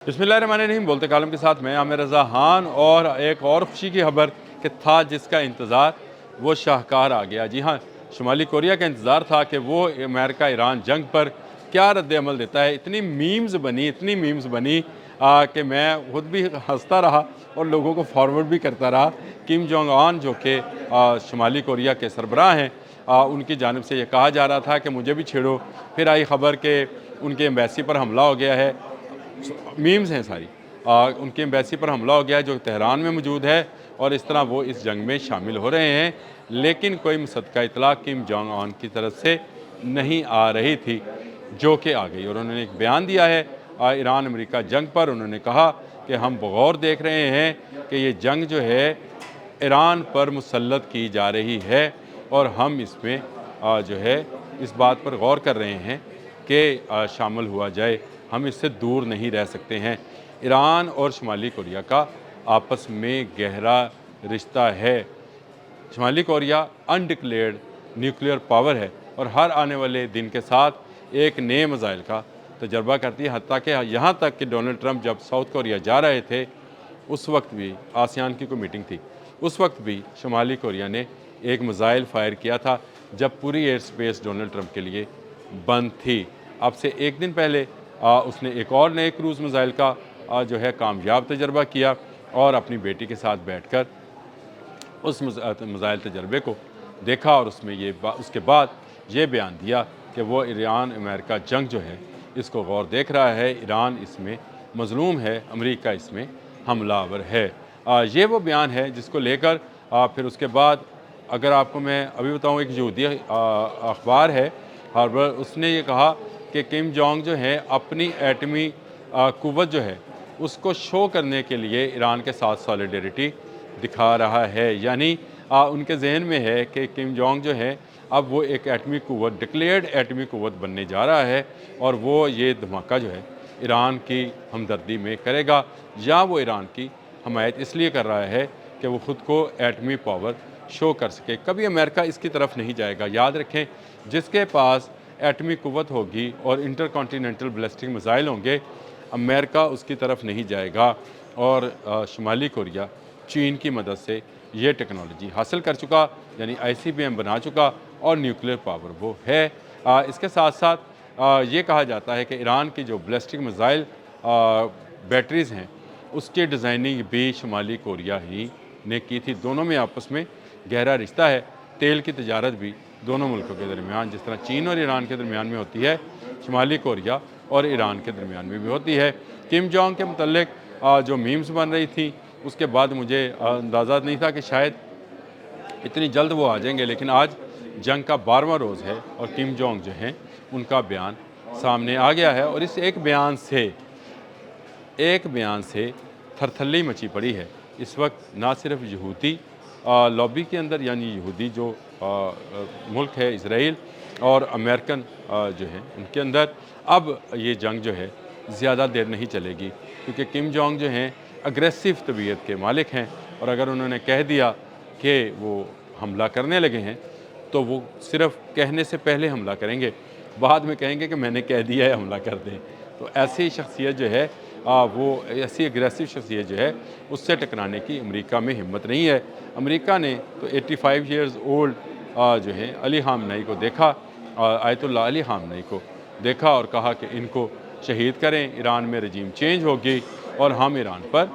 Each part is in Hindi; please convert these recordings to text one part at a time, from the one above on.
बिस्मिल्लाहिर्रहमानिर्रहीम। बोलते कालम के साथ मैं आमिर रज़ा खान और एक और खुशी की खबर कि था जिसका इंतज़ार वो शाहकार आ गया। जी हाँ, शुमाली कोरिया का इंतज़ार था कि वो अमेरिका ईरान जंग पर क्या रद्द अमल देता है। इतनी मीम्स बनी कि मैं खुद भी हंसता रहा और लोगों को फॉरवर्ड भी करता रहा। किम जोंग उन जो कि शुमाली कोरिया के सरबराह हैं, उनकी जानिब से ये कहा जा रहा था कि मुझे भी छेड़ो। फिर आई खबर कि उनके एम्बेसी पर हमला हो गया है। मीम्स हैं सारी। उनकी एम्बेसी पर हमला हो गया है जो तेहरान में मौजूद है और इस तरह वो इस जंग में शामिल हो रहे हैं, लेकिन कोई मुसद्दक़ा इत्तला किम जोंग उन की तरफ से नहीं आ रही थी, जो कि आ गई और उन्होंने एक बयान दिया है ईरान अमेरिका जंग पर। उन्होंने कहा कि हम बगौर देख रहे हैं कि ये जंग जो है ईरान पर मुसल्लत की जा रही है और हम इसमें जो है इस बात पर गौर कर रहे हैं कि शामिल हुआ जाए। हम इससे दूर नहीं रह सकते हैं। ईरान और शुमाली कोरिया का आपस में गहरा रिश्ता है। शुमाली कोरिया अनडिक्लेयर्ड न्यूक्लियर पावर है और हर आने वाले दिन के साथ एक नए मिसाइल का तजर्बा करती है। हत्ता कि यहाँ तक कि डोनाल्ड ट्रंप जब साउथ कोरिया जा रहे थे, उस वक्त भी आसियान की कोई मीटिंग थी, उस वक्त भी शुमाली कोरिया ने एक मिसाइल फायर किया था जब पूरी एयर स्पेस डोनाल्ड ट्रंप के लिए बंद थी। अब से एक दिन पहले उसने एक और नए क्रूज़ मिसाइल का जो है कामयाब तजर्बा किया और अपनी बेटी के साथ बैठकर उस मिसाइल तजर्बे को देखा और उसमें उसके बाद ये बयान दिया कि वो ईरान अमेरिका जंग जो है इसको गौर देख रहा है। ईरान इसमें मज़लूम है, अमेरिका इसमें हमलावर है। ये वो बयान है जिसको लेकर फिर उसके बाद अगर आपको मैं अभी बताऊँ, एक यहूदी अखबार है हार्बर, उसने ये कहा कि किम जोंग जो है अपनी एटमी कुव्वत जो है उसको शो करने के लिए ईरान के साथ सॉलिडरिटी दिखा रहा है। यानी उनके जहन में है कि किम जोंग जो है अब वो एक एटमी कुव्वत, डिक्लेयर्ड एटमी कुव्वत बनने जा रहा है और वो ये धमाका जो है ईरान की हमदर्दी में करेगा, या वो ईरान की हमायत इसलिए कर रहा है कि वो ख़ुद को एटमी पावर शो कर सके। कभी अमेरिका इसकी तरफ नहीं जाएगा। याद रखें, जिसके पास एटमी कुव्वत होगी और इंटरकॉन्टिनेंटल बैलिस्टिक मिसाइल होंगे, अमेरिका उसकी तरफ नहीं जाएगा। और शुमाली कोरिया चीन की मदद से ये टेक्नोलॉजी हासिल कर चुका, यानी ICBM बना चुका और न्यूक्लियर पावर वो है। इसके साथ साथ ये कहा जाता है कि ईरान की जो बैलिस्टिक मिसाइल बैटरीज़ हैं उसकी डिज़ाइनिंग भी शुमाली कोरिया ही ने की थी। दोनों में आपस में गहरा रिश्ता है। तेल की तजारत भी दोनों मुल्कों के दरमियान, जिस तरह चीन और ईरान के दरमियान में होती है, शुमाली कोरिया और ईरान के दरमियान में भी होती है। किम जोंग के मतलब जो मीम्स बन रही थी उसके बाद मुझे अंदाज़ा नहीं था कि शायद इतनी जल्द वो आ जाएंगे, लेकिन आज जंग का 12वां रोज़ है और किम जोंग जो हैं उनका बयान सामने आ गया है और इस एक बयान से थरथल्ली मची पड़ी है। इस वक्त ना सिर्फ यहूदी लॉबी के अंदर, यानी यहूदी जो मुल्क है इसराइल, और अमेरिकन जो है उनके अंदर अब ये जंग जो है ज़्यादा देर नहीं चलेगी, क्योंकि किम जोंग जो हैं अग्रेसिव तबीयत के मालिक हैं और अगर उन्होंने कह दिया कि वो हमला करने लगे हैं तो वो सिर्फ कहने से पहले हमला करेंगे, बाद में कहेंगे कि मैंने कह दिया है हमला कर दें। तो ऐसी शख्सियत जो है वो ऐसी अग्रेसिव शख्सियत जो है उससे टकराने की अमेरिका में हिम्मत नहीं है। अमेरिका ने तो 85 ईयर्स ओल्ड जो है अली ख़ामनेई को देखा, आयतुल्लाह अली ख़ामनेई को देखा और कहा कि इनको शहीद करें, ईरान में रजीम चेंज होगी और हम ईरान पर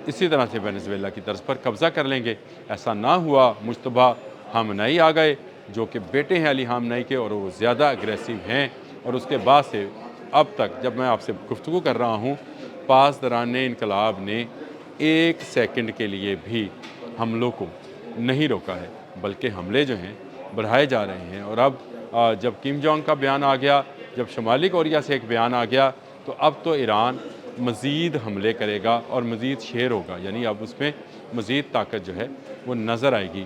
इसी तरह से वेनेज़ुएला की तर्ज पर कब्ज़ा कर लेंगे। ऐसा ना हुआ, मुश्तबा ख़ामनेई आ गए जो कि बेटे हैं अली ख़ामनेई के और वो ज़्यादा अग्रेसिव हैं। और उसके बाद से अब तक जब मैं आपसे गुफ्तगू कर रहा हूँ, पासदारान इनकलाब ने एक सेकंड के लिए भी हमलों को नहीं रोका है, बल्कि हमले जो हैं बढ़ाए जा रहे हैं। और अब जब किम जोंग का बयान आ गया, जब शुमाली कोरिया से एक बयान आ गया, तो अब तो ईरान मज़ीद हमले करेगा और मज़ीद शेर होगा, यानी अब उसमें मज़ीद ताकत जो है वो नज़र आएगी।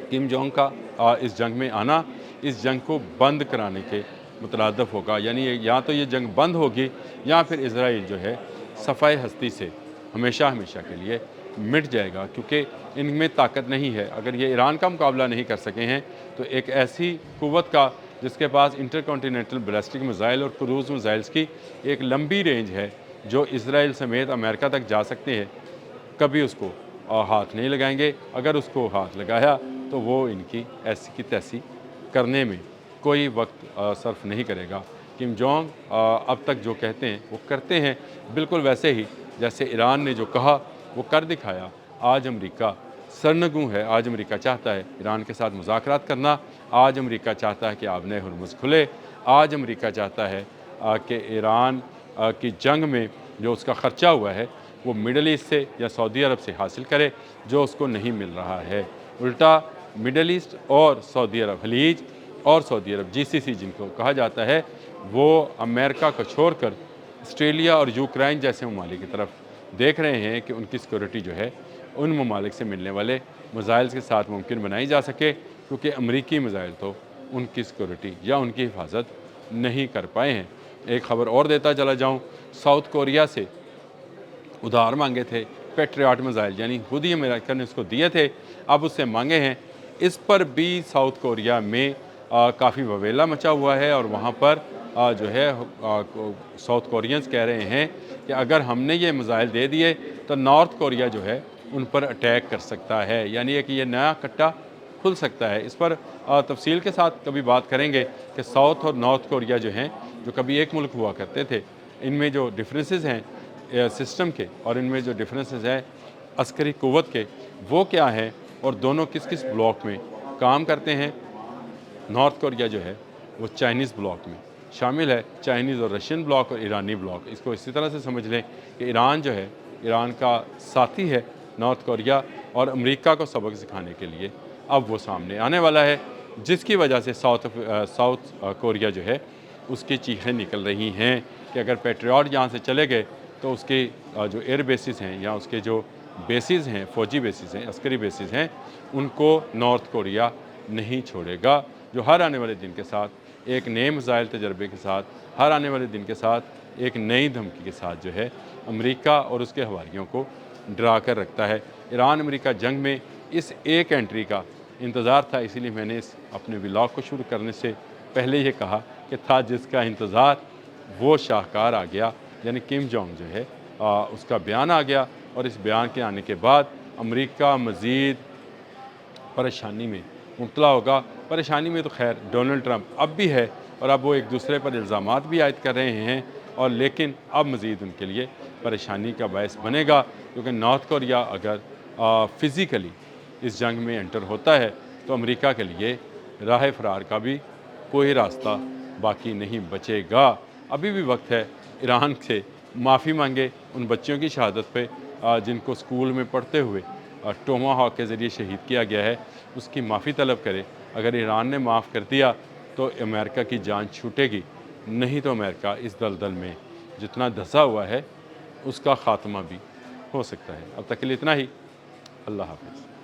किम जोंग का इस जंग में आना इस जंग को बंद कराने के मुतरादफ होगा, यानी या तो ये जंग बंद होगी या फिर इसराइल जो है सफ़ाए हस्ती से हमेशा हमेशा के लिए मिट जाएगा, क्योंकि इनमें ताकत नहीं है। अगर ये ईरान का मुकाबला नहीं कर सके हैं तो एक ऐसी कुव्वत का जिसके पास इंटरकॉन्टिनेंटल बैलिस्टिक मिसाइल और क्रूज़ मिसाइल्स की एक लंबी रेंज है, जो इसराइल समेत अमेरिका तक जा सकते हैं, कभी उसको हाथ नहीं लगाएंगे। अगर उसको हाथ लगाया तो वो इनकी ऐसी की तैसी करने में कोई वक्त सर्फ नहीं करेगा। किम जोंग अब तक जो कहते हैं वो करते हैं, बिल्कुल वैसे ही जैसे ईरान ने जो कहा वो कर दिखाया। आज अमेरिका सरनगू है, आज अमेरिका चाहता है ईरान के साथ मुज़ाकरात करना, आज अमेरिका चाहता है कि आबने हुर्मुज़ खुले, आज अमेरिका चाहता है कि ईरान की जंग में जो उसका ख़र्चा हुआ है वो मिडल ईस्ट से या सऊदी अरब से हासिल करे, जो उसको नहीं मिल रहा है। उल्टा मिडल ईस्ट और सऊदी अरब, खलीज और सऊदी अरब, जीसीसी जिनको कहा जाता है, वो अमेरिका को छोड़कर ऑस्ट्रेलिया और यूक्रेन जैसे ममालिक की तरफ देख रहे हैं कि उनकी सिक्योरिटी जो है उन ममालिक से मिलने वाले मिसाइल के साथ मुमकिन बनाई जा सके, क्योंकि अमरीकी मिसाइल तो उनकी सिक्योरिटी या उनकी हिफाजत नहीं कर पाए हैं। एक ख़बर और देता चला जाऊँ, साउथ कोरिया से उधार मांगे थे पैट्रियट मिसाइल, यानी खुद ही अमेरिका ने उसको दिए थे, अब उससे मांगे हैं। इस पर भी साउथ कोरिया में काफ़ी ववेला मचा हुआ है और वहाँ पर जो है साउथ कोरियंस कह रहे हैं कि अगर हमने ये मिसाइल दे दिए तो नॉर्थ कोरिया जो है उन पर अटैक कर सकता है, यानी कि ये नया कट्टा खुल सकता है। इस पर तफसील के साथ कभी बात करेंगे कि साउथ और नॉर्थ कोरिया जो हैं, जो कभी एक मुल्क हुआ करते थे, इनमें जो डिफरेंसेस हैं सिस्टम के और इनमें जो डिफरेंसेस हैं अस्करी क़ुव्वत के, वो क्या हैं और दोनों किस किस ब्लॉक में काम करते हैं। नॉर्थ कोरिया जो है वो चाइनीज़ ब्लॉक में शामिल है, चाइनीज़ और रशियन ब्लॉक और ईरानी ब्लॉक। इसको इसी तरह से समझ लें कि ईरान जो है, ईरान का साथी है नॉर्थ कोरिया, और अमेरिका को सबक सिखाने के लिए अब वो सामने आने वाला है, जिसकी वजह से साउथ कोरिया जो है उसकी चीखें निकल रही हैं कि अगर पैट्रियट यहाँ से चले गए तो उसके जो एयर बेसिस हैं या उसके जो बेसिस हैं, फ़ौजी बेसिस हैं, अस्करी बेसिस हैं, उनको नॉर्थ कोरिया नहीं छोड़ेगा। जो हर आने वाले दिन के साथ एक नए मिसाइल तजर्बे के साथ, हर आने वाले दिन के साथ एक नई धमकी के साथ जो है अमेरिका और उसके हवारियों को डरा कर रखता है। ईरान अमेरिका जंग में इस एक एंट्री का इंतज़ार था, इसीलिए मैंने इस अपने व्लॉग को शुरू करने से पहले ये कहा कि था जिसका इंतज़ार वो शाहकार आ गया, यानी किम जोंग जो है उसका बयान आ गया, और इस बयान के आने के बाद अमेरिका मज़ीद परेशानी में मुब्तला होगा। परेशानी में तो खैर डोनाल्ड ट्रंप अब भी है, और अब वो एक दूसरे पर इल्ज़ामात भी आयद कर रहे हैं, और लेकिन अब मज़ीद उनके लिए परेशानी का बायस बनेगा, क्योंकि नॉर्थ कोरिया अगर फ़िज़िकली इस जंग में एंटर होता है तो अमेरिका के लिए राह फ़रार का भी कोई रास्ता बाकी नहीं बचेगा। अभी भी वक्त है ईरान से माफ़ी मांगे उन बच्चों की शहादत पे जिनको स्कूल में पढ़ते हुए टोमाहॉक के ज़रिए शहीद किया गया है, उसकी माफ़ी तलब करे। अगर ईरान ने माफ़ कर दिया तो अमेरिका की जान छूटेगी, नहीं तो अमेरिका इस दलदल में जितना धंसा हुआ है उसका ख़ात्मा भी हो सकता है। अब तक के लिए इतना ही। अल्लाह हाफ़िज़।